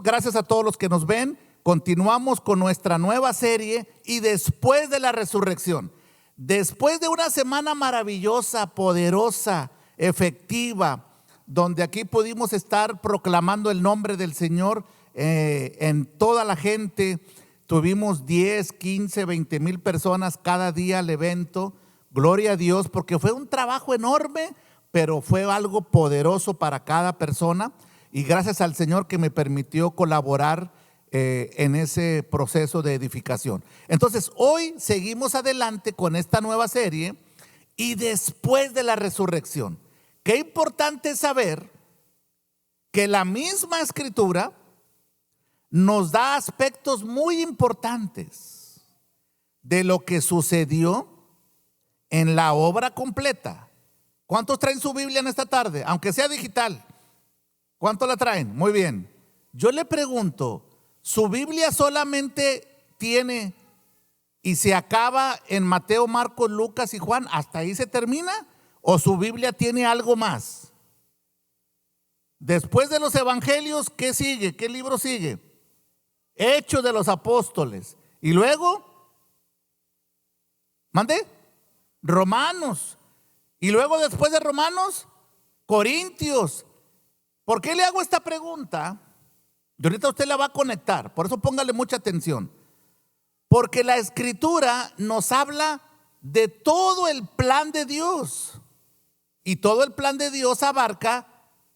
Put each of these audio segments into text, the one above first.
Gracias a todos los que nos ven. Continuamos con nuestra nueva serie y después de la resurrección. Después de una semana maravillosa, poderosa, efectiva, donde aquí pudimos estar proclamando el nombre del Señor en toda la gente. Tuvimos 10, 15, 20 mil personas cada día al evento. Gloria a Dios, porque fue un trabajo enorme, pero fue algo poderoso para cada persona. Y gracias al Señor que me permitió colaborar en ese proceso de edificación. Entonces hoy seguimos adelante con esta nueva serie y después de la resurrección. Qué importante es saber que la misma Escritura nos da aspectos muy importantes de lo que sucedió en la obra completa. ¿Cuántos traen su Biblia en esta tarde? Aunque sea digital. ¿Cuántos la traen? Muy bien. Yo le pregunto, ¿su Biblia solamente tiene y se acaba en Mateo, Marcos, Lucas y Juan? ¿Hasta ahí se termina? ¿O su Biblia tiene algo más? Después de los evangelios, ¿qué sigue? ¿Qué libro sigue? Hechos de los Apóstoles. Y luego, ¿mande? Romanos. Y luego después de Romanos, Corintios. ¿Por qué le hago esta pregunta? Y ahorita usted la va a conectar, por eso póngale mucha atención. Porque la Escritura nos habla de todo el plan de Dios. Y todo el plan de Dios abarca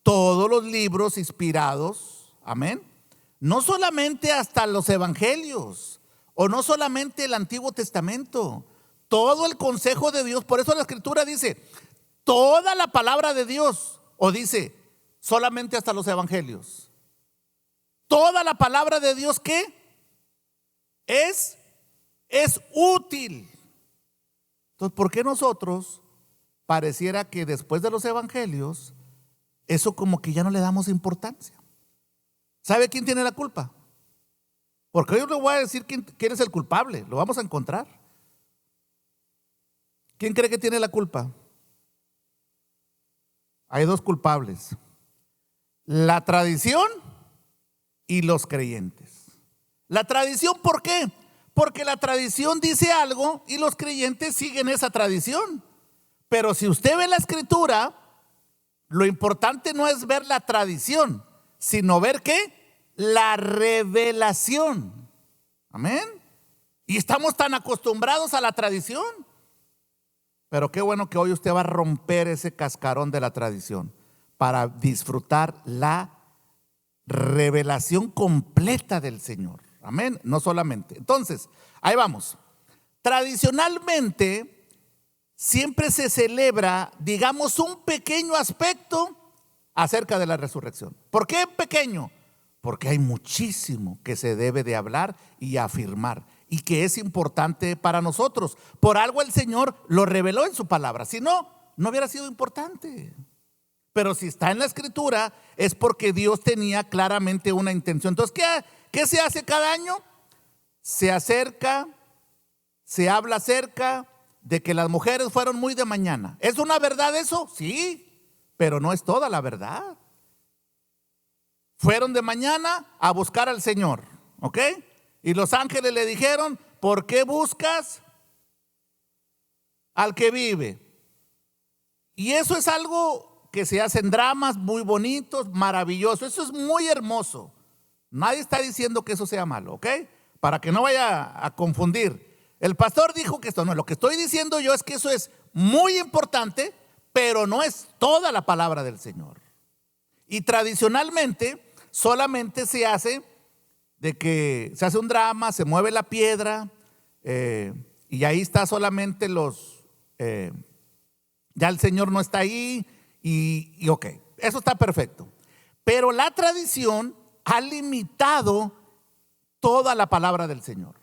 todos los libros inspirados. Amén. No solamente hasta los evangelios, o no solamente el Antiguo Testamento. Todo el consejo de Dios. Por eso la Escritura dice toda la palabra de Dios, o dice solamente hasta los evangelios. Toda la palabra de Dios, ¿qué? Es útil. Entonces, ¿por qué nosotros pareciera que después de los evangelios eso como que ya no le damos importancia? ¿Sabe quién tiene la culpa? Porque yo le voy a decir quién es el culpable. Lo vamos a encontrar. ¿Quién cree que tiene la culpa? Hay dos culpables: la tradición y los creyentes. La tradición, ¿por qué? Porque la tradición dice algo y los creyentes siguen esa tradición. Pero si usted ve la Escritura, lo importante no es ver la tradición, sino ver ¿qué? La revelación. Amén. Y estamos tan acostumbrados a la tradición. Pero qué bueno que hoy usted va a romper ese cascarón de la tradición para disfrutar la revelación completa del Señor. Amén. No solamente. Entonces, ahí vamos. Tradicionalmente siempre se celebra, digamos, un pequeño aspecto acerca de la resurrección. ¿Por qué pequeño? Porque hay muchísimo que se debe de hablar y afirmar, y que es importante para nosotros. Por algo el Señor lo reveló en su palabra. Si no, no hubiera sido importante. Pero si está en la Escritura, es porque Dios tenía claramente una intención. Entonces, ¿qué se hace cada año? Se acerca, se habla acerca de que las mujeres fueron muy de mañana. ¿Es una verdad eso? Sí, pero no es toda la verdad. Fueron de mañana a buscar al Señor, ¿ok? Y los ángeles le dijeron: ¿por qué buscas al que vive? Y eso es algo que se hace en dramas muy bonitos, maravilloso. Eso es muy hermoso. Nadie está diciendo que eso sea malo, ¿ok? Para que no vaya a confundir. El pastor dijo que esto no. Lo que estoy diciendo yo es que eso es muy importante, pero no es toda la palabra del Señor. Y tradicionalmente solamente se hace de que se hace un drama, se mueve la piedra, y ahí está solamente ya el Señor no está ahí, y ok, eso está perfecto. Pero la tradición ha limitado toda la palabra del Señor.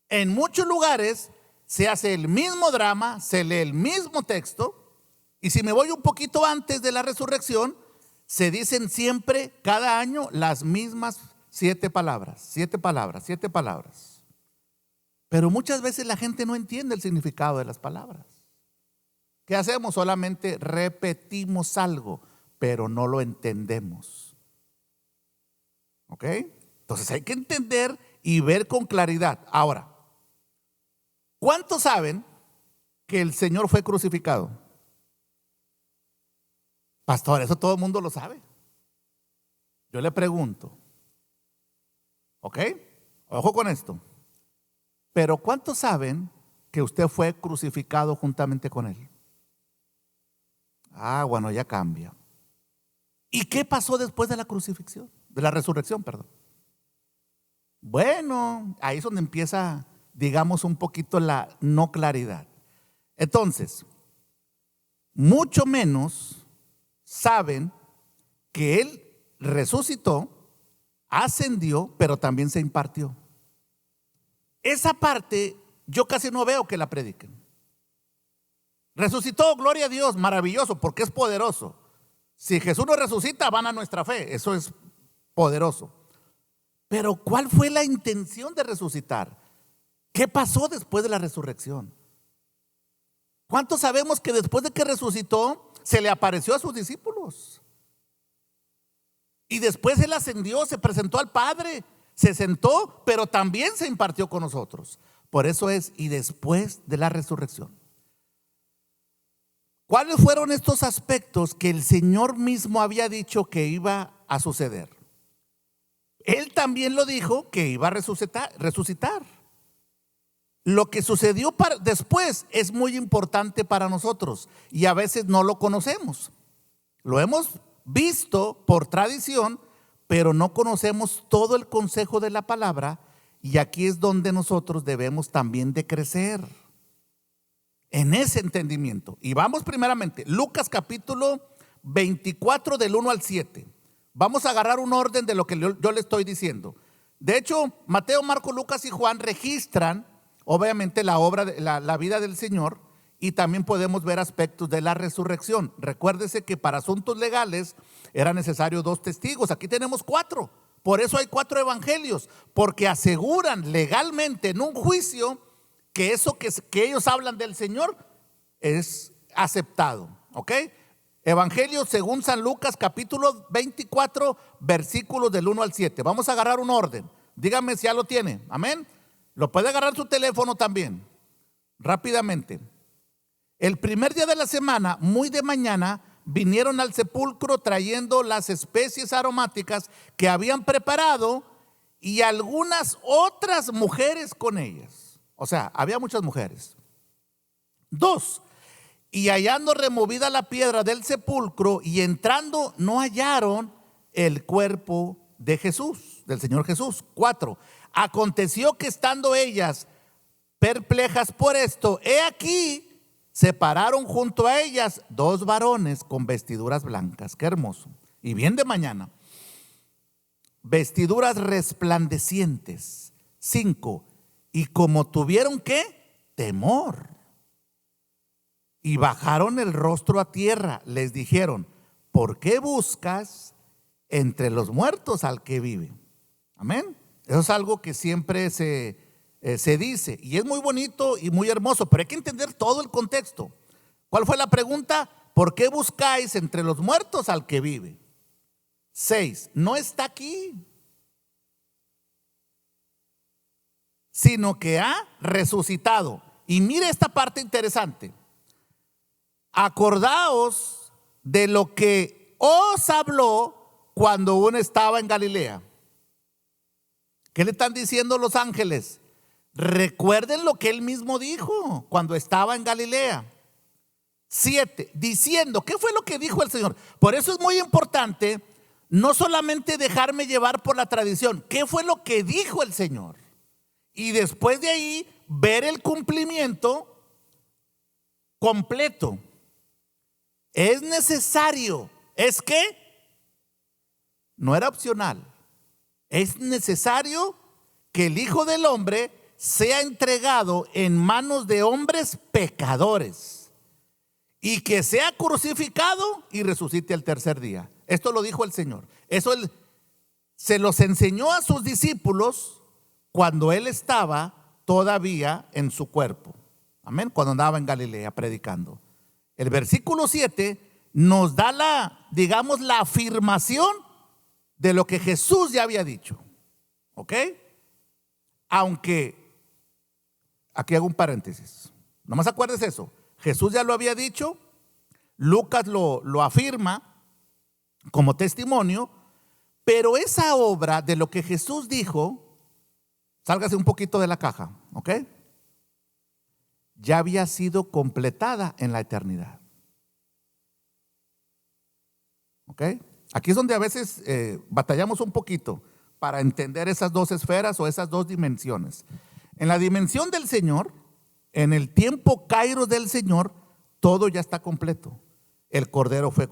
En muchos lugares se hace el mismo drama, se lee el mismo texto, y si me voy un poquito antes de la resurrección, se dicen siempre cada año las mismas 7 palabras, 7 palabras, 7 palabras. Pero muchas veces la gente no entiende el significado de las palabras. ¿Qué hacemos? Solamente repetimos algo, pero no lo entendemos. ¿Ok? Entonces hay que entender y ver con claridad. Ahora, ¿cuántos saben que el Señor fue crucificado? Pastor, eso todo el mundo lo sabe. Yo le pregunto, ¿ok? Ojo con esto. Pero ¿cuántos saben que usted fue crucificado juntamente con Él? Ah, bueno, ya cambia. ¿Y qué pasó después de la crucifixión? De la resurrección, perdón. Bueno, ahí es donde empieza, digamos, un poquito la no claridad. Entonces, mucho menos saben que Él resucitó, ascendió, pero también se impartió. Esa parte yo casi no veo que la prediquen. Resucitó, gloria a Dios, maravilloso, porque es poderoso. Si Jesús no resucita, van a nuestra fe, eso es poderoso. Pero ¿cuál fue la intención de resucitar? ¿Qué pasó después de la resurrección? ¿Cuántos sabemos que después de que resucitó, se le apareció a sus discípulos? Y después Él ascendió, se presentó al Padre, se sentó, pero también se impartió con nosotros. Por eso es, y después de la resurrección. ¿Cuáles fueron estos aspectos que el Señor mismo había dicho que iba a suceder? Él también lo dijo que iba a resucitar. Lo que sucedió después es muy importante para nosotros y a veces no lo conocemos. Lo hemos visto por tradición, pero no conocemos todo el consejo de la palabra, y aquí es donde nosotros debemos también de crecer en ese entendimiento. Y vamos primeramente, Lucas capítulo 24 del 1 al 7. Vamos a agarrar un orden de lo que yo le estoy diciendo. De hecho, Mateo, Marcos, Lucas y Juan registran obviamente la obra, la vida del Señor, y también podemos ver aspectos de la resurrección. Recuérdese que para asuntos legales era necesario 2 testigos. Aquí tenemos 4. Por eso hay 4 evangelios, porque aseguran legalmente en un juicio que eso que ellos hablan del Señor es aceptado. ¿Ok? Evangelio según San Lucas capítulo 24 versículos del 1 al 7. Vamos a agarrar un orden. Dígame si ya lo tiene. Amén. Lo puede agarrar su teléfono también. Rápidamente. El primer día de la semana, muy de mañana, vinieron al sepulcro trayendo las especies aromáticas que habían preparado y algunas otras mujeres con ellas. O sea, había muchas mujeres. 2. Y hallando removida la piedra del sepulcro y entrando, no hallaron el cuerpo de Jesús, del Señor Jesús. 4. Aconteció que estando ellas perplejas por esto, he aquí, se pararon junto a ellas 2 varones con vestiduras blancas. Qué hermoso. Y bien de mañana. Vestiduras resplandecientes. 5. Y como tuvieron ¿qué? Temor. Y bajaron el rostro a tierra. Les dijeron: ¿por qué buscas entre los muertos al que vive? Amén. Eso es algo que siempre se dice, y es muy bonito y muy hermoso, pero hay que entender todo el contexto. ¿Cuál fue la pregunta? ¿Por qué buscáis entre los muertos al que vive? 6. No está aquí, sino que ha resucitado. Y mire esta parte interesante. Acordaos de lo que os habló cuando uno estaba en Galilea. ¿Qué le están diciendo los ángeles? Recuerden lo que él mismo dijo cuando estaba en Galilea. 7. Diciendo, ¿qué fue lo que dijo el Señor? Por eso es muy importante no solamente dejarme llevar por la tradición. ¿Qué fue lo que dijo el Señor? Y después de ahí ver el cumplimiento completo. Es necesario. ¿Es qué? No era opcional. Es necesario que el Hijo del Hombre sea entregado en manos de hombres pecadores y que sea crucificado y resucite el tercer día. Esto lo dijo el Señor. Eso él se los enseñó a sus discípulos cuando él estaba todavía en su cuerpo. Amén. Cuando andaba en Galilea predicando. El versículo 7 nos da la afirmación de lo que Jesús ya había dicho. ¿Ok? Aunque, aquí hago un paréntesis. Nomás acuerdes eso. Jesús ya lo había dicho. Lucas lo afirma como testimonio. Pero esa obra de lo que Jesús dijo, sálgase un poquito de la caja. ¿Ok? Ya había sido completada en la eternidad. ¿Ok? Aquí es donde a veces batallamos un poquito para entender esas dos esferas o esas dos dimensiones. En la dimensión del Señor, en el tiempo kairos del Señor, todo ya está completo. El Cordero fue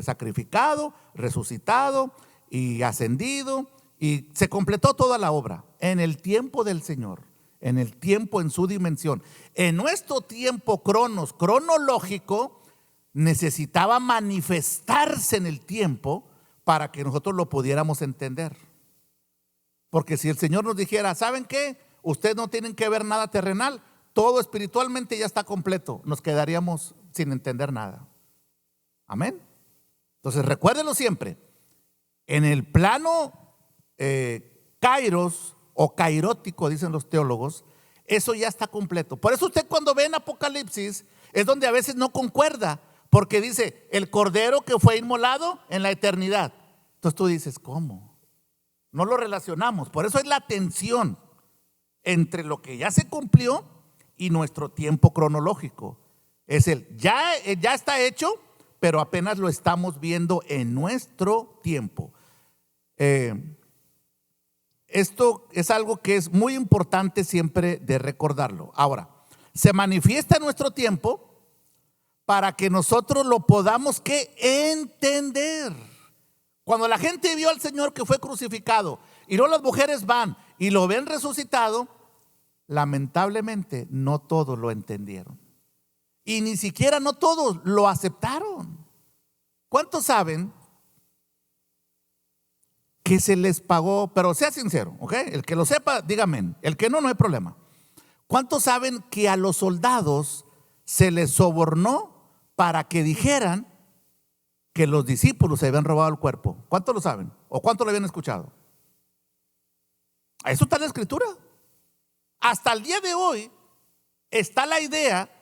sacrificado, resucitado y ascendido, y se completó toda la obra en el tiempo del Señor, en el tiempo en su dimensión. En nuestro tiempo cronológico, necesitaba manifestarse en el tiempo para que nosotros lo pudiéramos entender. Porque si el Señor nos dijera, ¿saben qué? Ustedes no tienen que ver nada terrenal, todo espiritualmente ya está completo, nos quedaríamos sin entender nada. Amén. Entonces recuérdenlo siempre, en el plano kairos o kairótico, dicen los teólogos, eso ya está completo. Por eso usted cuando ve en Apocalipsis es donde a veces no concuerda, porque dice el Cordero que fue inmolado en la eternidad. Entonces tú dices, ¿cómo? No lo relacionamos. Por eso es la tensión entre lo que ya se cumplió y nuestro tiempo cronológico. Es ya está hecho, pero apenas lo estamos viendo en nuestro tiempo. Esto es algo que es muy importante siempre de recordarlo. Ahora, se manifiesta en nuestro tiempo para que nosotros lo podamos entender. Cuando la gente vio al Señor que fue crucificado y luego las mujeres van y lo ven resucitado, lamentablemente no todos lo entendieron. Y ni siquiera no todos lo aceptaron. ¿Cuántos saben que se les pagó? Pero sea sincero, ¿ok? El que lo sepa, dígame. El que no, no hay problema. ¿Cuántos saben que a los soldados se les sobornó para que dijeran que los discípulos se habían robado el cuerpo? ¿Cuántos lo saben? ¿O cuántos lo habían escuchado? Eso está en la Escritura. Hasta el día de hoy está la idea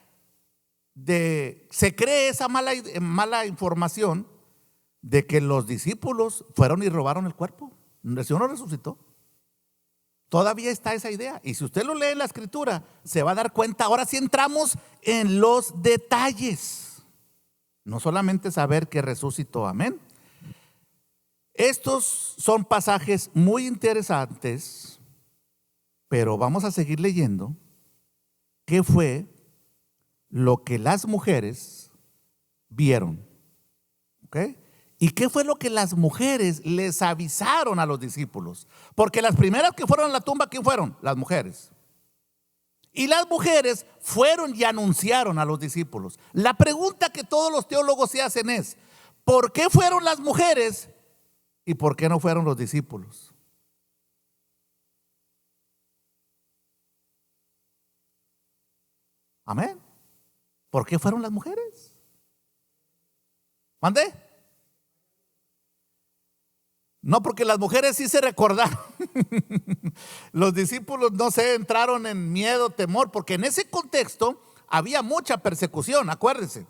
se cree esa mala información de que los discípulos fueron y robaron el cuerpo. El Señor no resucitó. Todavía está esa idea. Y si usted lo lee en la Escritura, se va a dar cuenta. Ahora sí entramos en los detalles. No solamente saber que resucitó. Amén. Estos son pasajes muy interesantes, pero vamos a seguir leyendo qué fue lo que las mujeres vieron. ¿Ok? ¿Y qué fue lo que las mujeres les avisaron a los discípulos? Porque las primeras que fueron a la tumba, ¿quién fueron? Las mujeres. Y las mujeres fueron y anunciaron a los discípulos. La pregunta que todos los teólogos se hacen es, ¿por qué fueron las mujeres y por qué no fueron los discípulos? Amén. ¿Por qué fueron las mujeres? ¿Mandé? No, porque las mujeres sí se recordaron. Los discípulos no se entraron en miedo, temor, porque en ese contexto había mucha persecución, acuérdense.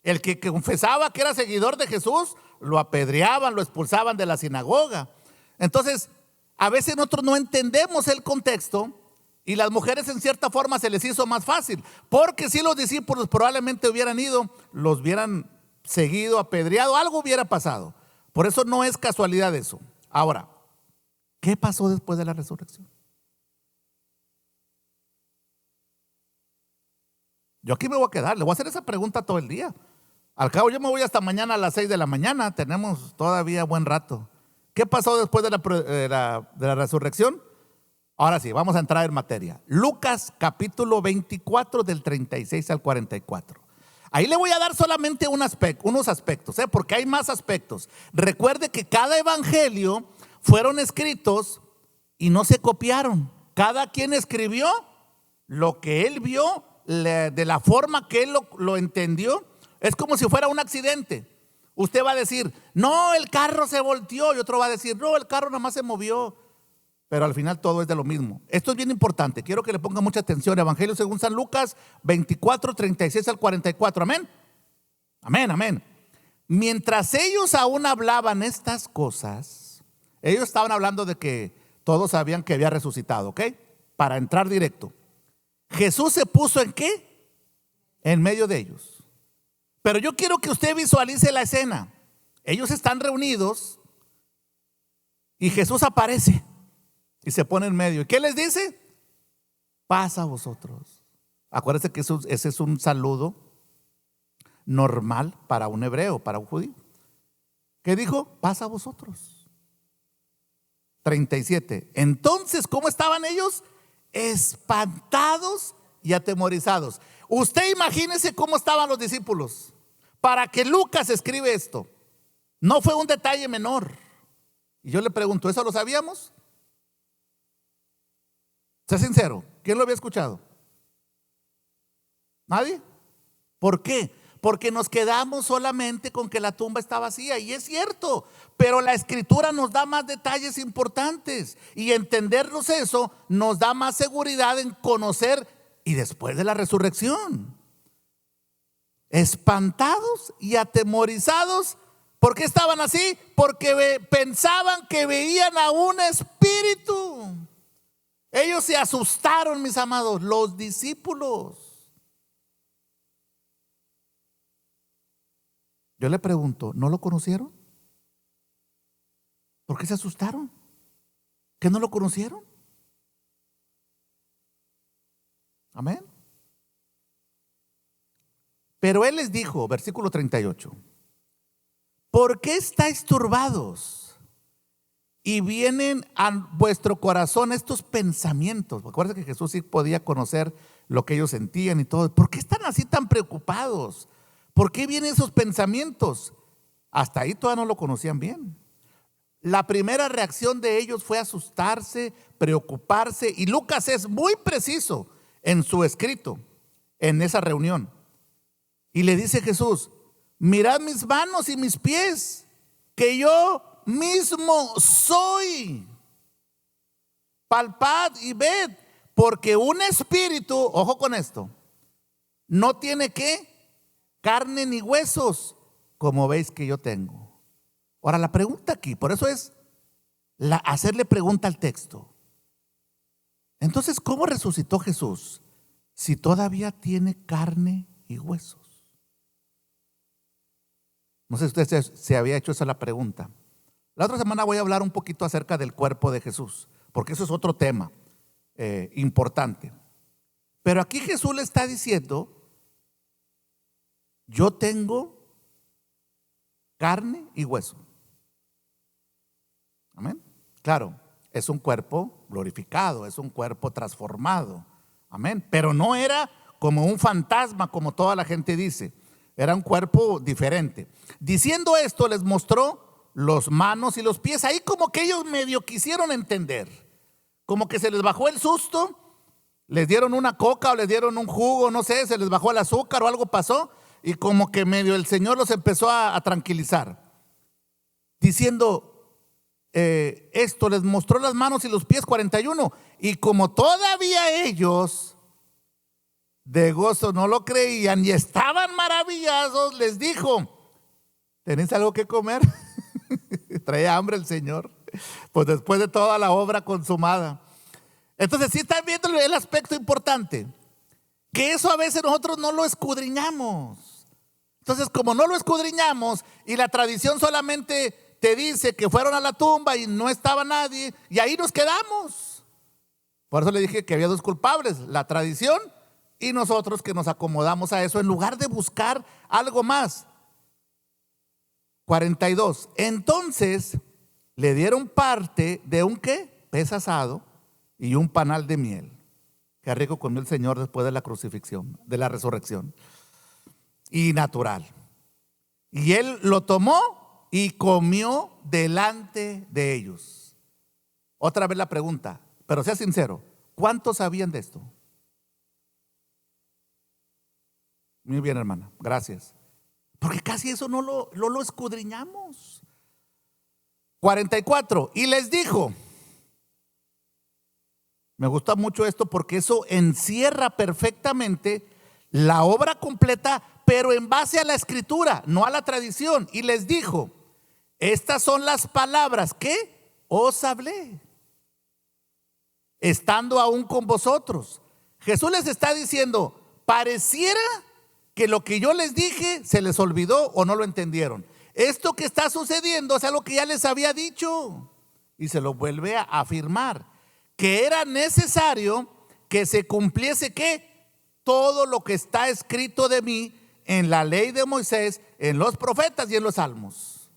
El que confesaba que era seguidor de Jesús, lo apedreaban, lo expulsaban de la sinagoga. Entonces, a veces nosotros no entendemos el contexto y las mujeres en cierta forma se les hizo más fácil, porque si los discípulos probablemente hubieran ido, los hubieran seguido, apedreado, algo hubiera pasado. Por eso no es casualidad eso. Ahora, ¿qué pasó después de la resurrección? Yo aquí me voy a quedar, le voy a hacer esa pregunta todo el día. Al cabo yo me voy hasta mañana a las 6 de la mañana, tenemos todavía buen rato. ¿Qué pasó después de la resurrección? Ahora sí, vamos a entrar en materia. Lucas capítulo 24 del 36 al 44. Ahí le voy a dar solamente unos aspectos, porque hay más aspectos. Recuerde que cada evangelio fueron escritos y no se copiaron. Cada quien escribió lo que él vio, de la forma que él lo entendió. Es como si fuera un accidente. Usted va a decir, no, el carro se volteó, y otro va a decir, no, el carro nada más se movió. Pero al final todo es de lo mismo. Esto es bien importante, quiero que le ponga mucha atención. Evangelio según San Lucas 24, 36 al 44. Amén. Amén, amén. Mientras ellos aún hablaban estas cosas, ellos estaban hablando de que todos sabían que había resucitado, ¿ok? Para entrar directo. Jesús se puso ¿en qué? En medio de ellos. Pero yo quiero que usted visualice la escena. Ellos están reunidos y Jesús aparece y se pone en medio. ¿Y qué les dice? Paz a vosotros. Acuérdense que ese es un saludo normal para un hebreo, para un judío. ¿Qué dijo? Paz a vosotros. 37. Entonces, ¿cómo estaban ellos? Espantados y atemorizados. Usted imagínese cómo estaban los discípulos. Para que Lucas escribe esto, no fue un detalle menor. Y yo le pregunto, ¿eso lo sabíamos? Sé sincero, ¿quién lo había escuchado? ¿Nadie? ¿Por qué? Porque nos quedamos solamente con que la tumba está vacía, y es cierto, pero la escritura nos da más detalles importantes, y entendernos eso nos da más seguridad en conocer y después de la resurrección. Espantados y atemorizados. ¿Por qué estaban así? Porque pensaban que veían a un espíritu. Ellos se asustaron, mis amados, los discípulos. Yo le pregunto, ¿no lo conocieron? ¿Por qué se asustaron? ¿Que no lo conocieron? Amén. Pero él les dijo, versículo 38, ¿por qué estáis turbados? Y vienen a vuestro corazón estos pensamientos. Acuérdense que Jesús sí podía conocer lo que ellos sentían y todo. ¿Por qué están así tan preocupados? ¿Por qué vienen esos pensamientos? Hasta ahí todavía no lo conocían bien. La primera reacción de ellos fue asustarse, preocuparse. Y Lucas es muy preciso en su escrito, en esa reunión. Y le dice Jesús, mirad mis manos y mis pies, que yo mismo soy. Palpad y ved, porque un espíritu, ojo con esto, no tiene ¿qué? Carne ni huesos, como veis que yo tengo. Ahora la pregunta aquí, por eso es hacerle pregunta al texto. Entonces, ¿cómo resucitó Jesús si todavía tiene carne y huesos? No sé si usted se había hecho esa la pregunta. La otra semana voy a hablar un poquito acerca del cuerpo de Jesús, porque eso es otro tema importante. Pero aquí Jesús le está diciendo, yo tengo carne y hueso. Amén. Claro, es un cuerpo glorificado, es un cuerpo transformado. Amén. Pero no era como un fantasma, como toda la gente dice. Era un cuerpo diferente. Diciendo esto, les mostró los manos y los pies. Ahí como que ellos medio quisieron entender. Como que se les bajó el susto. Les dieron una coca o les dieron un jugo, no sé, se les bajó el azúcar o algo pasó. Y como que medio el Señor los empezó a tranquilizar. Diciendo esto, les mostró las manos y los pies, 41. Y como todavía ellos de gozo no lo creían y estaban maravillados, les dijo, ¿tenéis algo que comer? Traía hambre el Señor, pues después de toda la obra consumada. Entonces sí están viendo el aspecto importante, que eso a veces nosotros no lo escudriñamos. Entonces como no lo escudriñamos y la tradición solamente te dice que fueron a la tumba y no estaba nadie, y ahí nos quedamos. Por eso le dije que había dos culpables, la tradición y nosotros que nos acomodamos a eso en lugar de buscar algo más. 42. Entonces le dieron parte de un ¿qué? Pez asado y un panal de miel. Qué rico comió el Señor después de la crucifixión, de la resurrección. Y natural. Y él lo tomó y comió delante de ellos. Otra vez la pregunta, pero sea sincero, ¿cuántos sabían de esto? Muy bien, hermana, gracias. Porque casi eso no lo escudriñamos. 44. Y les dijo, me gusta mucho esto porque eso encierra perfectamente la obra completa, pero en base a la escritura, no a la tradición. Y les dijo, estas son las palabras que os hablé, estando aún con vosotros. Jesús les está diciendo, pareciera que lo que yo les dije se les olvidó o no lo entendieron. Esto que está sucediendo es algo que ya les había dicho. Y se lo vuelve a afirmar, que era necesario que se cumpliese ¿qué? Todo lo que está escrito de mí en la ley de Moisés, en los profetas y en los salmos.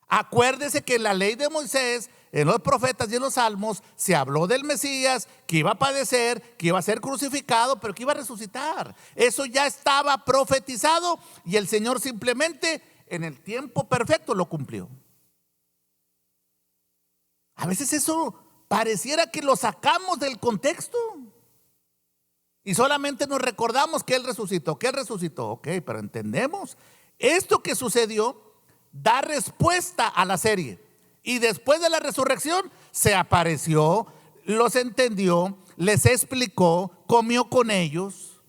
Acuérdese que en la ley de Moisés, en los profetas y en los salmos se habló del Mesías, que iba a padecer, que iba a ser crucificado, pero que iba a resucitar. Eso ya estaba profetizado y el Señor simplemente en el tiempo perfecto lo cumplió. A veces eso pareciera que lo sacamos del contexto y solamente nos recordamos que Él resucitó, ok, pero entendemos esto que sucedió da respuesta a la serie. Y después de la resurrección se apareció, los entendió, les explicó, comió con ellos.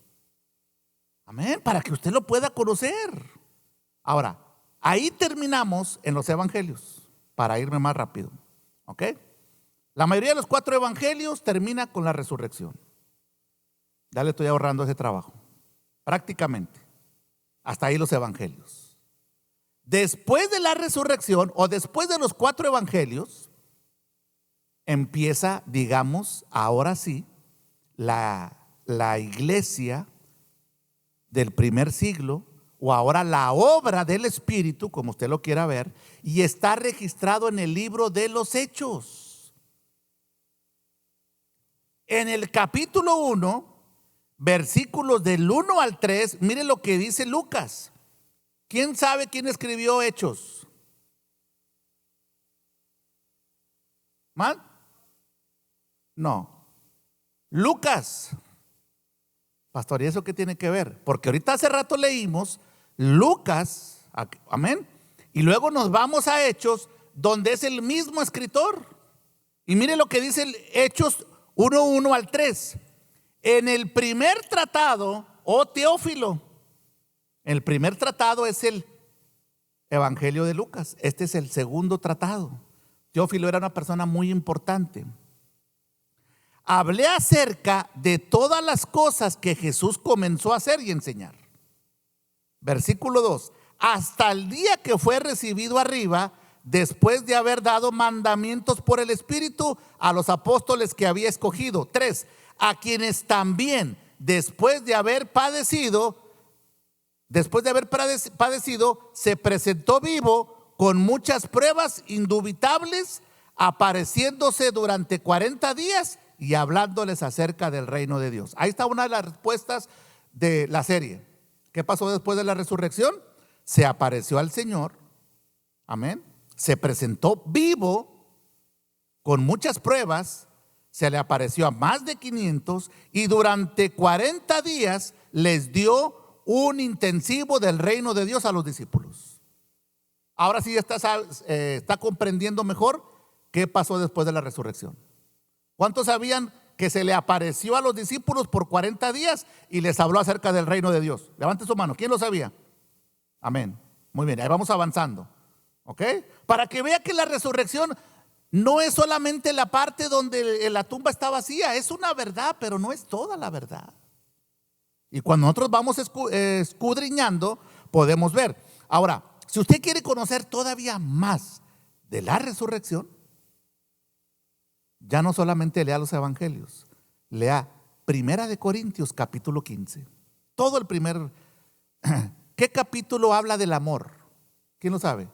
Amén, para que usted lo pueda conocer. Ahora, ahí terminamos en los evangelios, para irme más rápido. ¿Ok? La mayoría de los 4 evangelios termina con la resurrección. Ya le estoy ahorrando ese trabajo. Prácticamente. Hasta ahí los evangelios. Después de la resurrección o después de los 4 evangelios, empieza, digamos, ahora sí, la iglesia del primer siglo, o ahora la obra del Espíritu, como usted lo quiera ver, y está registrado en el libro de los Hechos. En el capítulo 1, versículos del 1 al 3, mire lo que dice Lucas. ¿Quién sabe quién escribió Hechos? ¿Mal? No. Lucas. Pastor, ¿y eso qué tiene que ver? Porque ahorita hace rato leímos Lucas, amén, y luego nos vamos a Hechos, donde es el mismo escritor. Y mire lo que dice el Hechos 1:1 al 3. En el primer tratado, oh Teófilo, el primer tratado es el Evangelio de Lucas. Este es el segundo tratado. Teófilo era una persona muy importante. Hablé acerca de todas las cosas que Jesús comenzó a hacer y enseñar. Versículo 2. Hasta el día que fue recibido arriba, después de haber dado mandamientos por el Espíritu a los apóstoles que había escogido. 3. A quienes también, después de haber padecido, se presentó vivo con muchas pruebas indubitables, apareciéndose durante 40 días y hablándoles acerca del reino de Dios. Ahí está una de las respuestas de la serie. ¿Qué pasó después de la resurrección? Se apareció al Señor, amén, se presentó vivo con muchas pruebas, se le apareció a más de 500 y durante 40 días les dio un intensivo del reino de Dios a los discípulos. Ahora sí está comprendiendo mejor qué pasó después de la resurrección. ¿Cuántos sabían que se le apareció a los discípulos por 40 días y les habló acerca del reino de Dios? Levante su mano. ¿Quién lo sabía? Amén. Muy bien, ahí vamos avanzando. ¿Ok? Para que vea que la resurrección no es solamente la parte donde la tumba está vacía. Es una verdad, pero no es toda la verdad. Y cuando nosotros vamos escudriñando, podemos ver. Ahora, si usted quiere conocer todavía más de la resurrección, ya no solamente lea los evangelios, lea 1 Corintios capítulo 15. Todo el primer. ¿Qué capítulo habla del amor? ¿Quién lo sabe?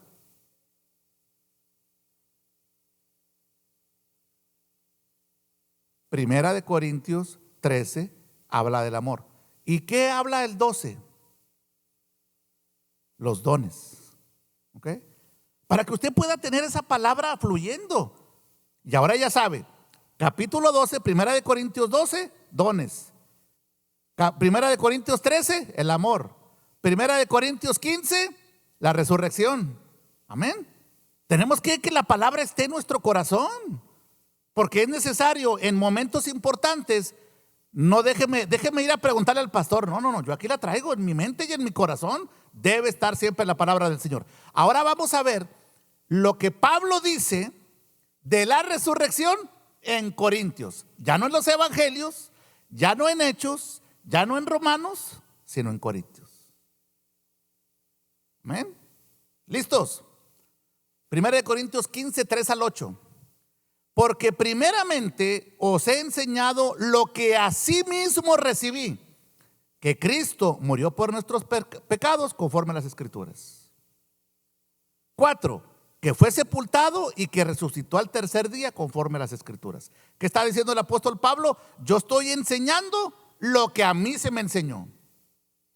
Primera de Corintios 13 habla del amor. ¿Y qué habla el 12? Los dones. ¿Ok? Para que usted pueda tener esa palabra fluyendo. Y ahora ya sabe, capítulo 12, Primera de Corintios 12, dones. Primera de Corintios 13, el amor. Primera de Corintios 15, la resurrección. Amén. Tenemos que la palabra esté en nuestro corazón, porque es necesario en momentos importantes. No déjeme ir a preguntarle al pastor. No, yo aquí la traigo en mi mente y en mi corazón. Debe estar siempre la palabra del Señor. Ahora vamos a ver lo que Pablo dice de la resurrección en Corintios. Ya no en los evangelios, ya no en Hechos, ya no en Romanos, sino en Corintios. Amén. ¿Listos? Primera de Corintios 15, 3 al 8. Porque primeramente os he enseñado lo que asimismo recibí, que Cristo murió por nuestros pecados conforme a las Escrituras. 4, que fue sepultado y que resucitó al tercer día conforme a las Escrituras. ¿Qué está diciendo el apóstol Pablo? Yo estoy enseñando lo que a mí se me enseñó.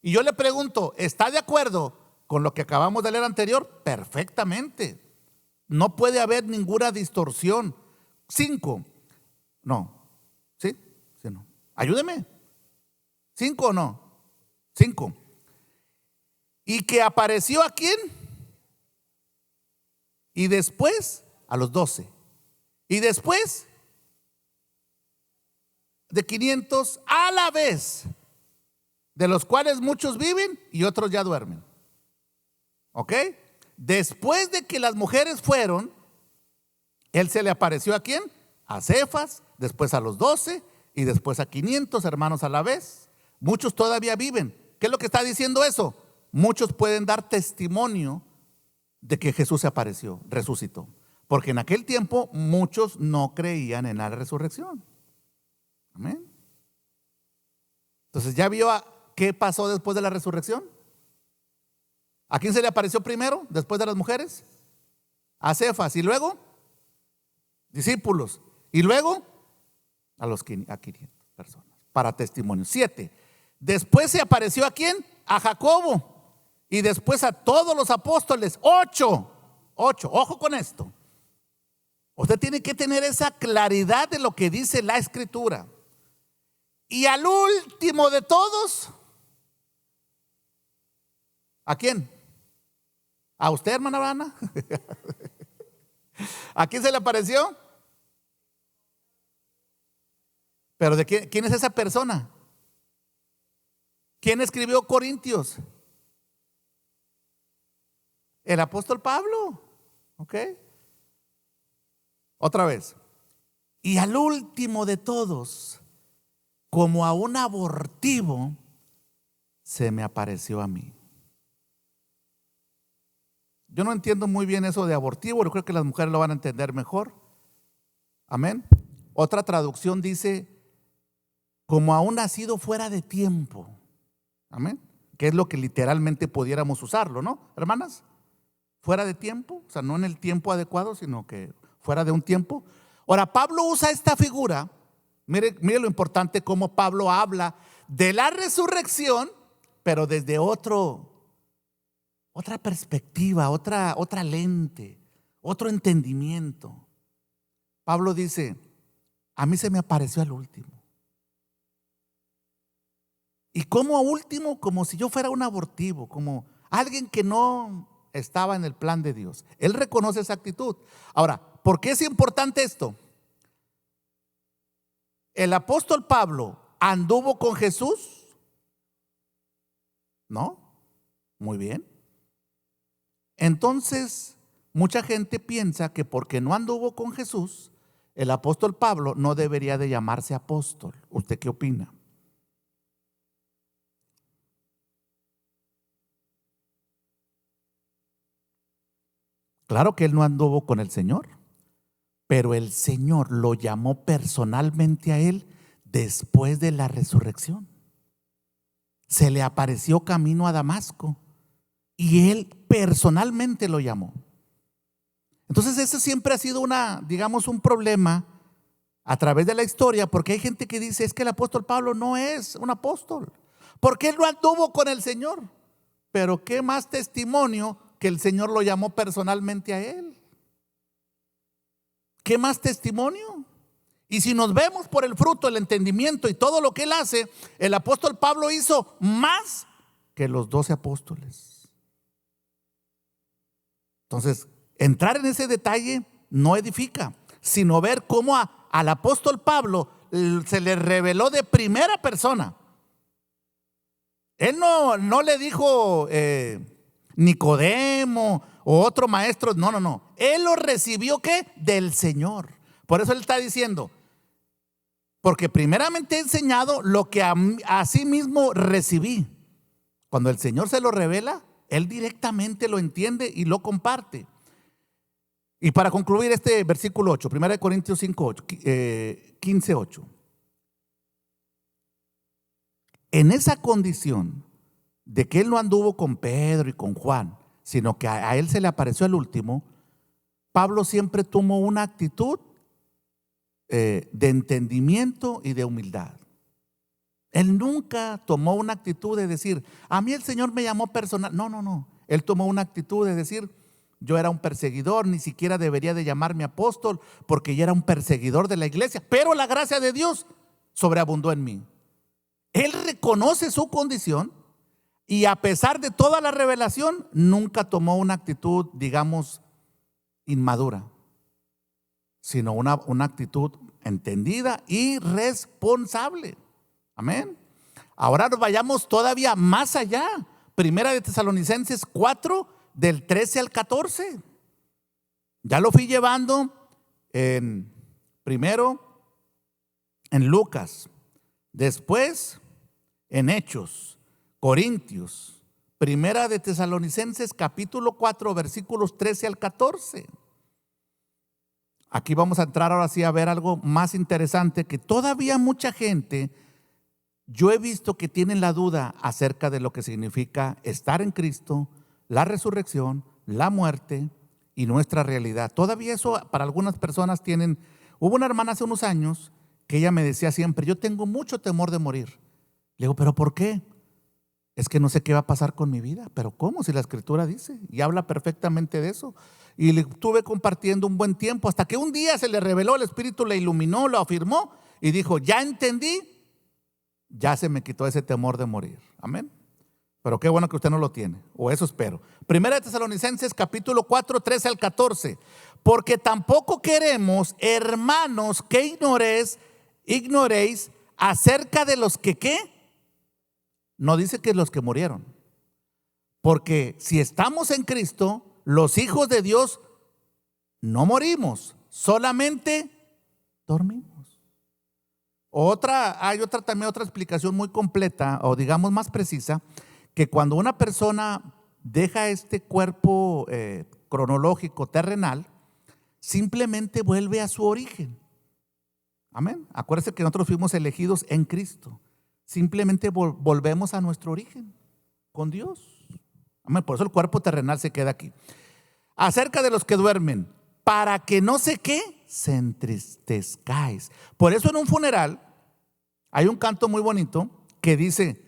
Y yo le pregunto, ¿está de acuerdo con lo que acabamos de leer anterior? Perfectamente. No puede haber ninguna distorsión. 5, no, ¿sí? ¿Sí no? Ayúdeme. 5 o no. 5. ¿Y que apareció a quién? Y después a los 12. Y después de 500 a la vez, de los cuales muchos viven y otros ya duermen. ¿Ok? Después de que las mujeres fueron, él se le apareció a quién? A Cefas, después a los 12 y después a 500 hermanos a la vez. Muchos todavía viven. ¿Qué es lo que está diciendo eso? Muchos pueden dar testimonio de que Jesús se apareció, resucitó. Porque en aquel tiempo muchos no creían en la resurrección. Amén. Entonces, ¿ya vio qué pasó después de la resurrección? ¿A quién se le apareció primero después de las mujeres? A Cefas, y luego discípulos, y luego a 500 personas para testimonio. 7, después se apareció a quién? A Jacobo, y después a todos los apóstoles. 8, ojo con esto. Usted tiene que tener esa claridad de lo que dice la Escritura. Y al último de todos, ¿a quién? ¿A usted, hermana Ana? ¿A quién se le apareció? ¿Pero de quién es esa persona? ¿Quién escribió Corintios? El apóstol Pablo. ¿Ok? Otra vez. Y al último de todos, como a un abortivo, se me apareció a mí. Yo no entiendo muy bien eso de abortivo. Yo creo que las mujeres lo van a entender mejor. Amén. Otra traducción dice como a un nacido fuera de tiempo. Amén. Que es lo que literalmente pudiéramos usarlo, ¿no, hermanas? Fuera de tiempo, o sea, no en el tiempo adecuado, sino que fuera de un tiempo. Ahora, Pablo usa esta figura. Mire lo importante cómo Pablo habla de la resurrección, pero desde otra perspectiva, otra lente, otro entendimiento. Pablo dice, a mí se me apareció al último. Y como último, como si yo fuera un abortivo, como alguien que no estaba en el plan de Dios. Él reconoce esa actitud. Ahora, ¿por qué es importante esto? ¿El apóstol Pablo anduvo con Jesús? ¿No? Muy bien. Entonces, mucha gente piensa que porque no anduvo con Jesús, el apóstol Pablo no debería de llamarse apóstol. ¿Usted qué opina? Claro que él no anduvo con el Señor, pero el Señor lo llamó personalmente a él después de la resurrección. Se le apareció camino a Damasco y él personalmente lo llamó. Entonces eso siempre ha sido un problema a través de la historia, porque hay gente que dice, es que el apóstol Pablo no es un apóstol, porque él no anduvo con el Señor. Pero qué más testimonio que el Señor lo llamó personalmente a él. ¿Qué más testimonio? Y si nos vemos por el fruto, el entendimiento y todo lo que él hace, el apóstol Pablo hizo más que los 12 apóstoles. Entonces, entrar en ese detalle no edifica, sino ver cómo al apóstol Pablo se le reveló de primera persona. Él no le dijo Nicodemo o otro maestro, no. Él lo recibió, ¿qué? Del Señor. Por eso él está diciendo, porque primeramente he enseñado lo que a sí mismo recibí. Cuando el Señor se lo revela, él directamente lo entiende y lo comparte. Y para concluir este versículo 8, 1 Corintios 15, 8. En esa condición de que él no anduvo con Pedro y con Juan, sino que a él se le apareció el último, Pablo siempre tomó una actitud de entendimiento y de humildad. Él nunca tomó una actitud de decir, a mí el Señor me llamó personal. No. Él tomó una actitud de decir, yo era un perseguidor, ni siquiera debería de llamarme apóstol porque yo era un perseguidor de la iglesia, pero la gracia de Dios sobreabundó en mí. Él reconoce su condición y a pesar de toda la revelación, nunca tomó una actitud, digamos, inmadura, sino una actitud entendida y responsable. Amén. Ahora nos vayamos todavía más allá. Primera de Tesalonicenses 4, del 13 al 14. Ya lo fui llevando primero en Lucas, después en Hechos, Corintios, Primera de Tesalonicenses capítulo 4, versículos 13 al 14. Aquí vamos a entrar ahora sí a ver algo más interesante, que todavía mucha gente, yo he visto que tienen la duda acerca de lo que significa estar en Cristo, la resurrección, la muerte y nuestra realidad. Todavía eso para algunas personas tienen. Hubo una hermana hace unos años que ella me decía siempre, yo tengo mucho temor de morir. Le digo, ¿pero por qué? Es que no sé qué va a pasar con mi vida. ¿Pero cómo? Si la Escritura dice y habla perfectamente de eso. Y le estuve compartiendo un buen tiempo hasta que un día se le reveló, el Espíritu le iluminó, lo afirmó y dijo, ya entendí, ya se me quitó ese temor de morir. Amén. Pero qué bueno que usted no lo tiene, o eso espero. Primera de Tesalonicenses capítulo 4, 13 al 14. Porque tampoco queremos, hermanos, que ignoréis acerca de los que ¿qué? No dice que los que murieron. Porque si estamos en Cristo, los hijos de Dios no morimos, solamente dormimos. Hay también otra explicación muy completa, o digamos más precisa, que cuando una persona deja este cuerpo cronológico terrenal, simplemente vuelve a su origen. Amén. Acuérdense que nosotros fuimos elegidos en Cristo. Simplemente volvemos a nuestro origen con Dios. Amén. Por eso el cuerpo terrenal se queda aquí. Acerca de los que duermen, para que no sé qué, se entristezcáis. Por eso en un funeral hay un canto muy bonito que dice,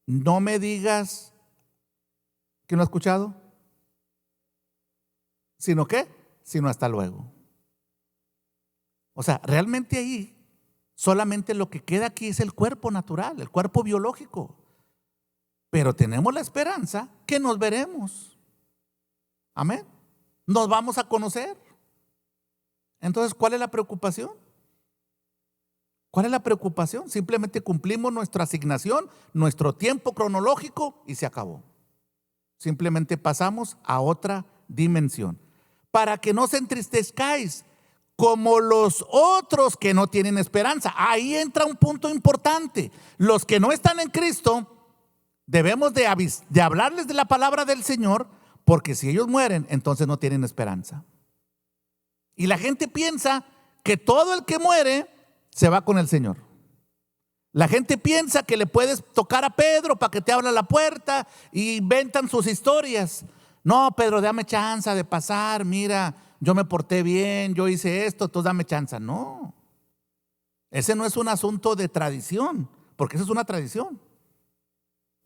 no me digas, ¿quién lo ha escuchado? ¿Sino qué? Sino hasta luego. O sea, realmente ahí solamente lo que queda aquí es el cuerpo natural, el cuerpo biológico. Pero tenemos la esperanza que nos veremos. Amén. Nos vamos a conocer. Entonces, ¿cuál es la preocupación? ¿Cuál es la preocupación? Simplemente cumplimos nuestra asignación, nuestro tiempo cronológico y se acabó. Simplemente pasamos a otra dimensión. Para que no se entristezcáis como los otros que no tienen esperanza. Ahí entra un punto importante. Los que no están en Cristo, debemos de hablarles de la palabra del Señor, porque si ellos mueren, entonces no tienen esperanza. Y la gente piensa que todo el que muere se va con el Señor. La gente piensa que le puedes tocar a Pedro para que te abra la puerta y inventan sus historias. No, Pedro, dame chance de pasar, mira, yo me porté bien, yo hice esto, tú dame chance. No, ese no es un asunto de tradición, porque eso es una tradición,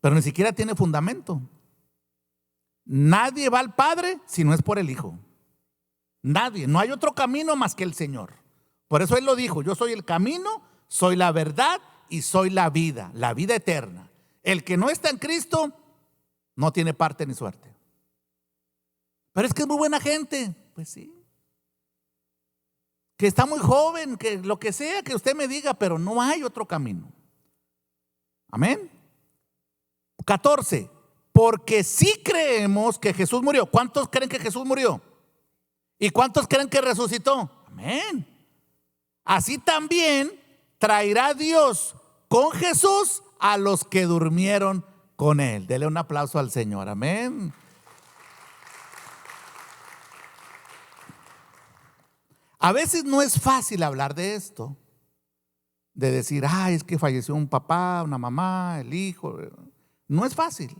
pero ni siquiera tiene fundamento. Nadie va al Padre si no es por el Hijo. Nadie, no hay otro camino más que el Señor. Por eso Él lo dijo, yo soy el camino, soy la verdad y soy la vida eterna. El que no está en Cristo no tiene parte ni suerte. Pero es que es muy buena gente. Pues sí. Que está muy joven, que lo que sea que usted me diga, pero no hay otro camino. Amén. 14. Porque sí creemos que Jesús murió. ¿Cuántos creen que Jesús murió? ¿Y cuántos creen que resucitó? Amén. Así también traerá Dios con Jesús a los que durmieron con él. Dele un aplauso al Señor. Amén. A veces no es fácil hablar de esto, de decir, es que falleció un papá, una mamá, el hijo. No es fácil,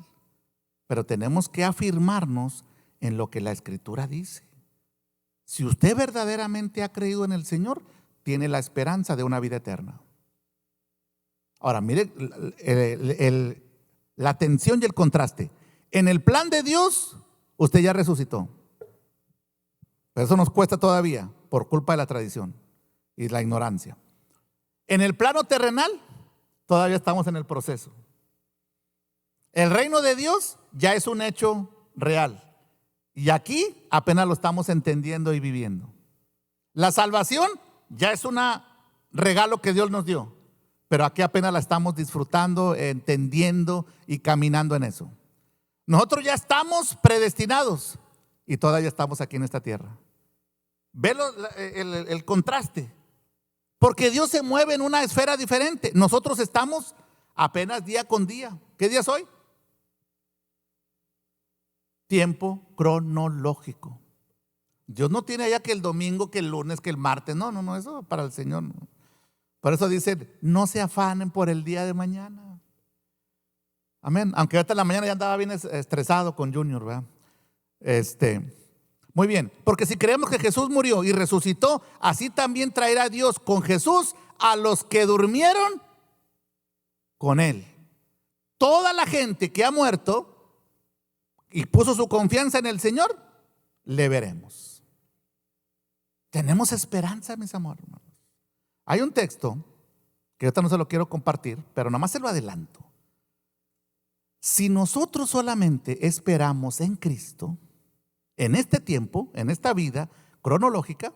pero tenemos que afirmarnos en lo que la Escritura dice. Si usted verdaderamente ha creído en el Señor, tiene la esperanza de una vida eterna. Ahora, mire la tensión y el contraste. En el plan de Dios, usted ya resucitó. Pero eso nos cuesta todavía por culpa de la tradición y la ignorancia. En el plano terrenal, todavía estamos en el proceso. El reino de Dios ya es un hecho real. Y aquí apenas lo estamos entendiendo y viviendo. La salvación ya es un regalo que Dios nos dio. Pero aquí apenas la estamos disfrutando, entendiendo y caminando en eso. Nosotros ya estamos predestinados y todavía estamos aquí en esta tierra. Ve el contraste. Porque Dios se mueve en una esfera diferente. Nosotros estamos apenas día con día. ¿Qué día es hoy? Tiempo cronológico. Dios no tiene allá que el domingo, que el lunes, que el martes. No, eso para el Señor no. Por eso dice, no se afanen por el día de mañana. Amén. Aunque ahorita en la mañana ya andaba bien estresado con Junior, ¿verdad? Muy bien, porque si creemos que Jesús murió y resucitó, así también traerá Dios con Jesús a los que durmieron con él. Toda la gente que ha muerto y puso su confianza en el Señor, le veremos. Tenemos esperanza, mis amores. Hay un texto que ahorita no se lo quiero compartir, pero nomás se lo adelanto. Si nosotros solamente esperamos en Cristo, en este tiempo, en esta vida cronológica,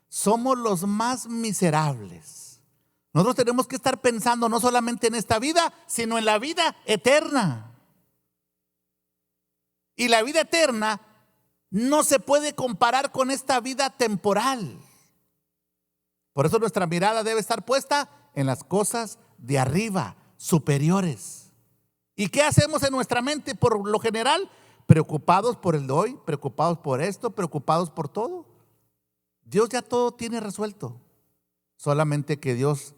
somos los más miserables. Nosotros tenemos que estar pensando no solamente en esta vida, sino en la vida eterna. Y la vida eterna no se puede comparar con esta vida temporal. Por eso nuestra mirada debe estar puesta en las cosas de arriba, superiores. ¿Y qué hacemos en nuestra mente por lo general? Preocupados por el de hoy, preocupados por esto, preocupados por todo. Dios ya todo tiene resuelto. Solamente que Dios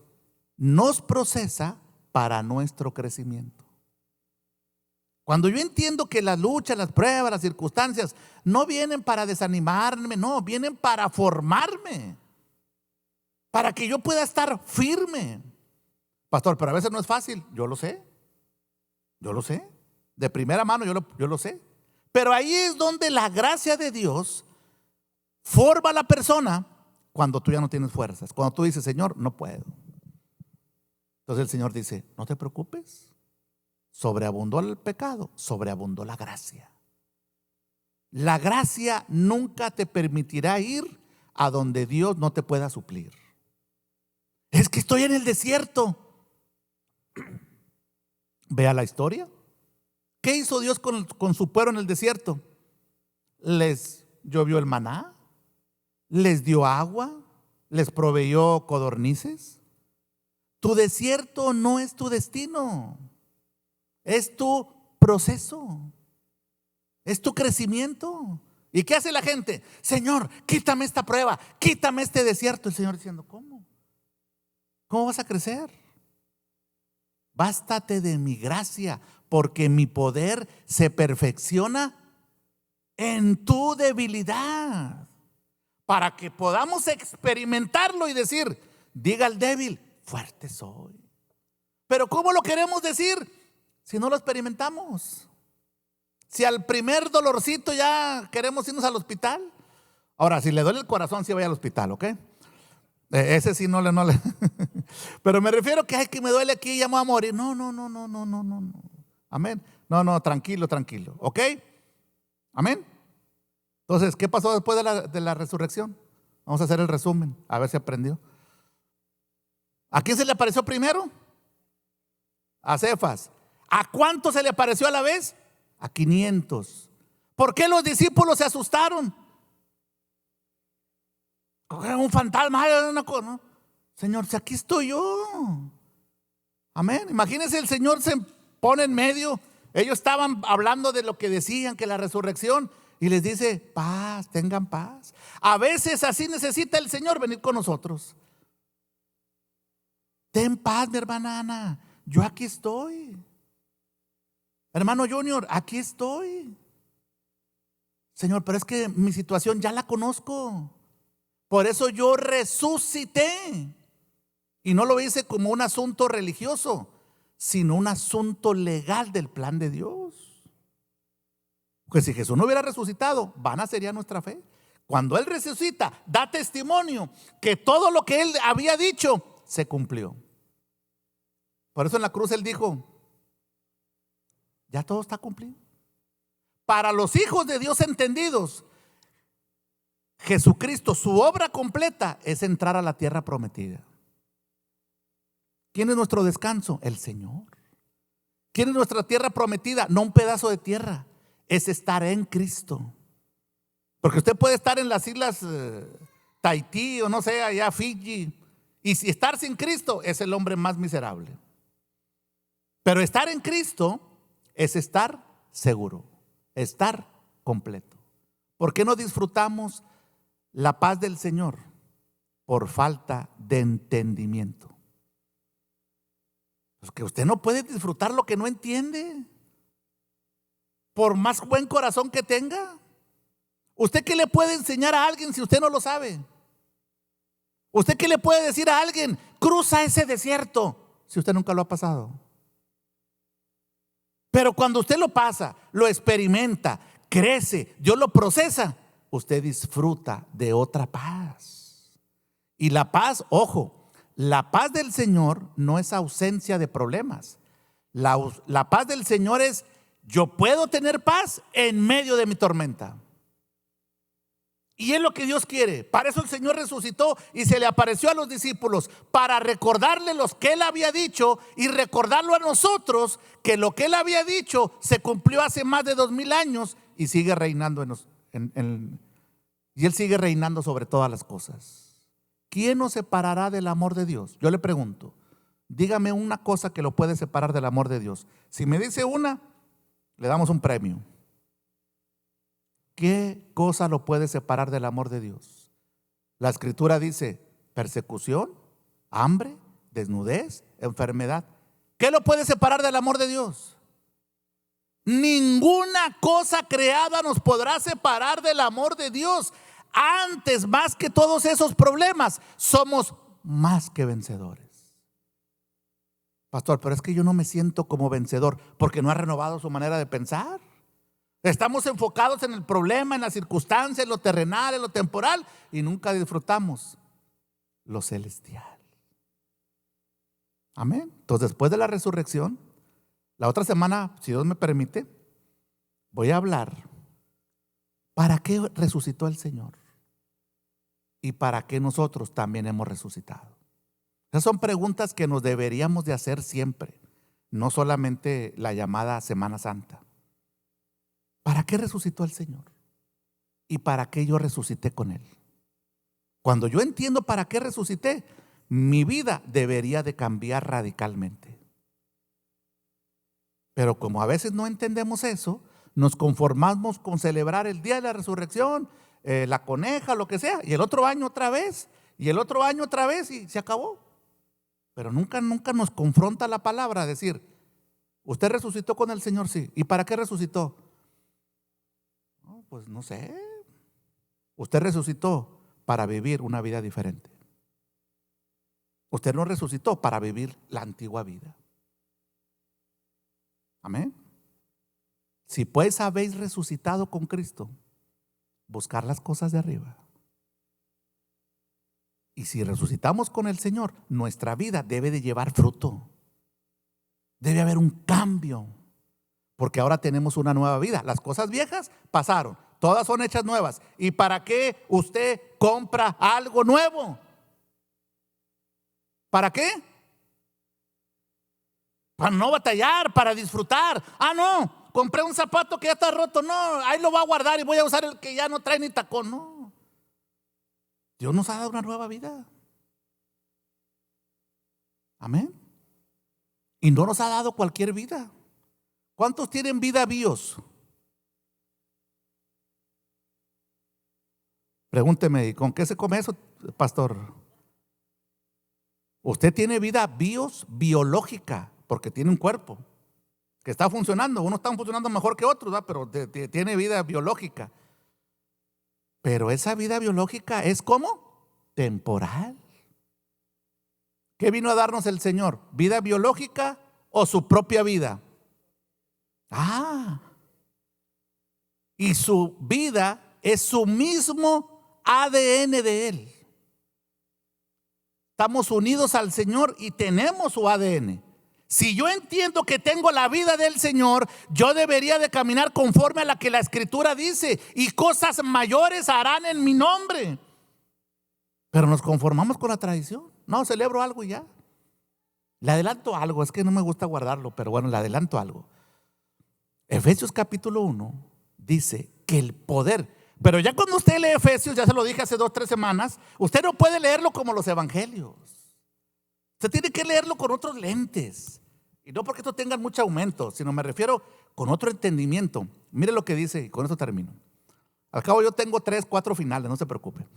nos procesa para nuestro crecimiento. Cuando yo entiendo que las luchas, las pruebas, las circunstancias no vienen para desanimarme, no, vienen para formarme, para que yo pueda estar firme. Pastor, pero a veces no es fácil. Yo lo sé. De primera mano yo lo sé. Pero ahí es donde la gracia de Dios forma a la persona cuando tú ya no tienes fuerzas. Cuando tú dices, Señor, no puedo. Entonces el Señor dice, no te preocupes. Sobreabundó el pecado, sobreabundó la gracia. La gracia nunca te permitirá ir a donde Dios no te pueda suplir. Es que estoy en el desierto. Vea la historia. ¿Qué hizo Dios con su pueblo en el desierto? Les llovió el maná, les dio agua, les proveyó codornices. Tu desierto no es tu destino, es tu proceso, es tu crecimiento. ¿Y qué hace la gente? Señor, quítame esta prueba, quítame este desierto. El Señor diciendo, ¿cómo? ¿Cómo vas a crecer? Bástate de mi gracia, porque mi poder se perfecciona en tu debilidad, para que podamos experimentarlo y decir, diga el débil, fuerte soy. Pero ¿cómo lo queremos decir si no lo experimentamos? Si al primer dolorcito ya queremos irnos al hospital. Ahora, si le duele el corazón, sí vaya al hospital, ¿ok? Ese sí no le. Pero me refiero que me duele aquí y ya me voy a morir. No. Amén. No, no, tranquilo, ¿ok? Amén. Entonces, ¿qué pasó después de la resurrección? Vamos a hacer el resumen, a ver si aprendió. ¿A quién se le apareció primero? A Cefas. ¿A cuántos se le apareció a la vez? A 500. ¿Por qué los discípulos se asustaron? Era un fantasma, una cosa, ¿no? Señor, si aquí estoy yo. Amén. Imagínense, el Señor se pone en medio. Ellos estaban hablando de lo que decían, que la resurrección, y les dice: paz, tengan paz. A veces así necesita el Señor venir con nosotros. Ten paz, mi hermana Ana, yo aquí estoy. Hermano Junior, aquí estoy. Señor, pero es que mi situación ya la conozco. Por eso yo resucité. Y no lo hice como un asunto religioso, sino un asunto legal del plan de Dios. Porque si Jesús no hubiera resucitado, vana sería nuestra fe. Cuando Él resucita, da testimonio que todo lo que Él había dicho se cumplió. Por eso en la cruz Él dijo: ya todo está cumplido. Para los hijos de Dios entendidos, Jesucristo, su obra completa es entrar a la tierra prometida. ¿Quién es nuestro descanso? El Señor. ¿Quién es nuestra tierra prometida? No un pedazo de tierra, es estar en Cristo. Porque usted puede estar en las islas Tahití o no sé, allá Fiji, y si estar sin Cristo es el hombre más miserable. Pero estar en Cristo es estar seguro, estar completo. ¿Por qué no disfrutamos la paz del Señor? Por falta de entendimiento. Pues que usted no puede disfrutar lo que no entiende, por más buen corazón que tenga. ¿Usted qué le puede enseñar a alguien si usted no lo sabe? ¿Usted qué le puede decir a alguien? Cruza ese desierto, si usted nunca lo ha pasado. Pero cuando usted lo pasa, lo experimenta, crece, Dios lo procesa, usted disfruta de otra paz. Y la paz, ojo, la paz del Señor no es ausencia de problemas. La paz del Señor es: yo puedo tener paz en medio de mi tormenta. Y es lo que Dios quiere. Para eso el Señor resucitó y se le apareció a los discípulos, para recordarle lo que Él había dicho y recordarlo a nosotros, que lo que Él había dicho se cumplió hace más de 2000 años y sigue reinando y Él sigue reinando sobre todas las cosas. ¿Quién nos separará del amor de Dios? Yo le pregunto, dígame una cosa que lo puede separar del amor de Dios. Si me dice una, le damos un premio. ¿Qué cosa lo puede separar del amor de Dios? La Escritura dice: persecución, hambre, desnudez, enfermedad. ¿Qué lo puede separar del amor de Dios? Ninguna cosa creada nos podrá separar del amor de Dios. Antes, más que todos esos problemas, somos más que vencedores. Pastor, pero es que yo no me siento como vencedor porque no ha renovado su manera de pensar. Estamos enfocados en el problema, en la circunstancia, en lo terrenal, en lo temporal, y nunca disfrutamos lo celestial. Amén. Entonces, después de la resurrección, la otra semana, si Dios me permite, voy a hablar para qué resucitó el Señor y para qué nosotros también hemos resucitado. Esas son preguntas que nos deberíamos de hacer siempre, no solamente la llamada Semana Santa. ¿Para qué resucitó el Señor? ¿Y para qué yo resucité con Él? Cuando yo entiendo para qué resucité, mi vida debería de cambiar radicalmente. Pero como a veces no entendemos eso, nos conformamos con celebrar el día de la resurrección, la coneja, lo que sea, y el otro año otra vez, y el otro año otra vez, y se acabó. Pero nunca nos confronta la palabra, decir: ¿usted resucitó con el Señor? Sí. ¿Y para qué resucitó? No, pues no sé. Usted resucitó para vivir una vida diferente. Usted no resucitó para vivir la antigua vida. Amén. Si pues habéis resucitado con Cristo, buscar las cosas de arriba. Y si resucitamos con el Señor, nuestra vida debe de llevar fruto. Debe haber un cambio. Porque ahora tenemos una nueva vida. Las cosas viejas pasaron, todas son hechas nuevas. ¿Y para qué usted compra algo nuevo? ¿Para qué? Para no batallar, para disfrutar. No, compré un zapato que ya está roto. No, ahí lo voy a guardar y voy a usar el que ya no trae ni tacón. No, Dios nos ha dado una nueva vida. Amén. Y no nos ha dado cualquier vida. ¿Cuántos tienen vida bios? Pregúnteme, ¿con qué se come eso, pastor? Usted tiene vida biológica, porque tiene un cuerpo que está funcionando. Unos están funcionando mejor que otros, ¿verdad? Pero tiene vida biológica. Pero esa vida biológica es ¿cómo? Temporal. ¿Qué vino a darnos el Señor? ¿Vida biológica o su propia vida? Y su vida es su mismo ADN de Él. Estamos unidos al Señor y tenemos su ADN. Si yo entiendo que tengo la vida del Señor, yo debería de caminar conforme a la que la Escritura dice, y cosas mayores harán en mi nombre. Pero nos conformamos con la tradición. No, celebro algo y ya. Le adelanto algo, es que no me gusta guardarlo, pero bueno, le adelanto algo. Efesios capítulo 1 dice que el poder, pero ya cuando usted lee Efesios, ya se lo dije hace 2 o 3 semanas, usted no puede leerlo como los evangelios. Usted tiene que leerlo con otros lentes. Y no porque esto tenga mucho aumento, sino me refiero con otro entendimiento. Mire lo que dice, y con esto termino. Al cabo yo tengo 3, 4 finales, no se preocupe.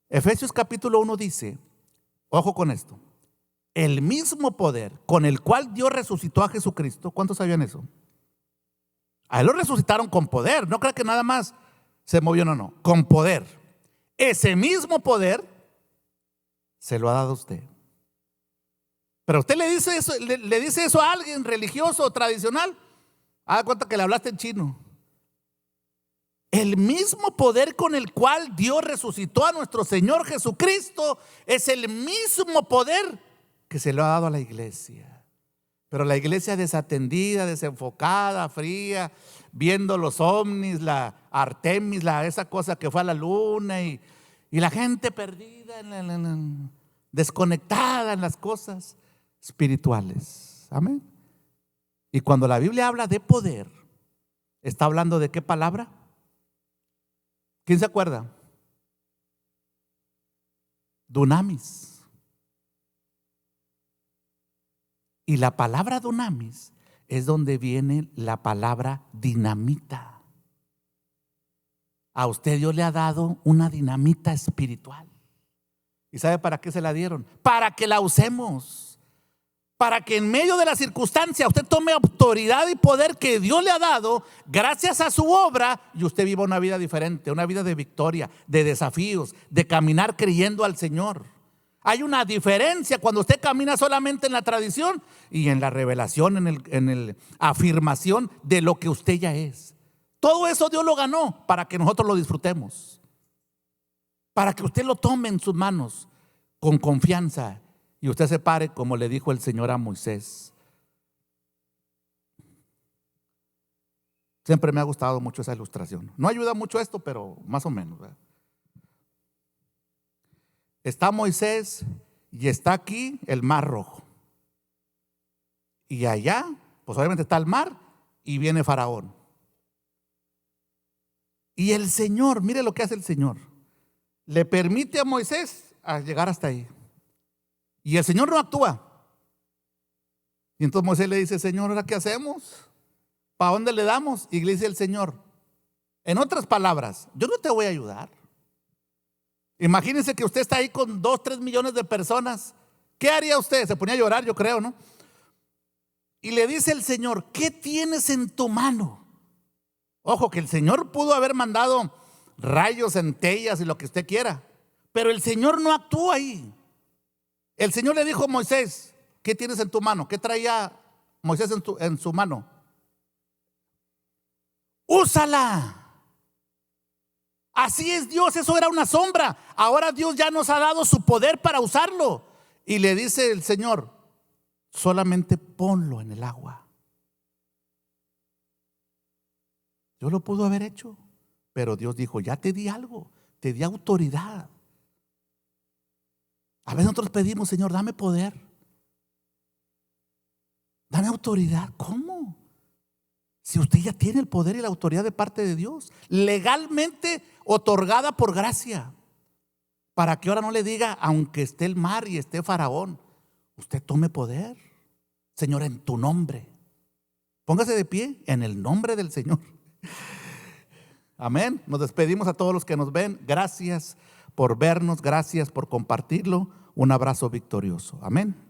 Efesios capítulo 1 dice, ojo con esto, el mismo poder con el cual Dios resucitó a Jesucristo. ¿Cuántos sabían eso? A Él lo resucitaron con poder. No crea que nada más se movió, no, con poder. Ese mismo poder se lo ha dado a usted. Pero usted le dice eso a alguien religioso o tradicional. Haga cuenta que le hablaste en chino. El mismo poder con el cual Dios resucitó a nuestro Señor Jesucristo es el mismo poder que se lo ha dado a la iglesia. Pero la iglesia desatendida, desenfocada, fría, viendo los ovnis, la Artemis, esa cosa que fue a la luna, y la gente perdida, desconectada en las cosas espirituales. Amén. Y cuando la Biblia habla de poder, ¿está hablando de qué palabra? ¿Quién se acuerda? Dunamis. Y la palabra dunamis es donde viene la palabra dinamita. A usted Dios le ha dado una dinamita espiritual. ¿Y sabe para qué se la dieron? Para que la usemos. Para que en medio de la circunstancia usted tome autoridad y poder que Dios le ha dado gracias a su obra, y usted viva una vida diferente, una vida de victoria, de desafíos, de caminar creyendo al Señor. Hay una diferencia cuando usted camina solamente en la tradición y en la revelación, en la afirmación de lo que usted ya es. Todo eso Dios lo ganó para que nosotros lo disfrutemos, para que usted lo tome en sus manos con confianza y usted se pare como le dijo el Señor a Moisés. Siempre me ha gustado mucho esa ilustración. No ayuda mucho esto, pero más o menos, ¿verdad? Está Moisés y está aquí el Mar Rojo. Y allá, pues obviamente está el mar y viene Faraón. Y el Señor, mire lo que hace el Señor. Le permite a Moisés a llegar hasta ahí. Y el Señor no actúa. Y entonces Moisés le dice, Señor, ¿ahora qué hacemos? ¿Para dónde le damos? Y le dice el Señor, en otras palabras, yo no te voy a ayudar. Imagínense que usted está ahí con 2, 3 millones de personas. ¿Qué haría usted? Se ponía a llorar, yo creo, ¿no? Y le dice el Señor, ¿qué tienes en tu mano? Ojo, que el Señor pudo haber mandado rayos, centellas y lo que usted quiera, pero el Señor no actúa ahí. El Señor le dijo a Moisés, ¿qué tienes en tu mano? ¿Qué traía Moisés en su mano? Úsala. Así es Dios, eso era una sombra. Ahora Dios ya nos ha dado su poder para usarlo. Y le dice el Señor, solamente ponlo en el agua. Yo lo pudo haber hecho, pero Dios dijo, ya te di algo, te di autoridad. A veces nosotros pedimos, Señor, dame poder, dame autoridad. ¿Cómo? Si usted ya tiene el poder y la autoridad de parte de Dios, legalmente otorgada por gracia, para que ahora no le diga, aunque esté el mar y esté Faraón, usted tome poder. Señor, en tu nombre. Póngase de pie en el nombre del Señor. Amén. Nos despedimos a todos los que nos ven. Gracias por vernos, gracias por compartirlo. Un abrazo victorioso. Amén.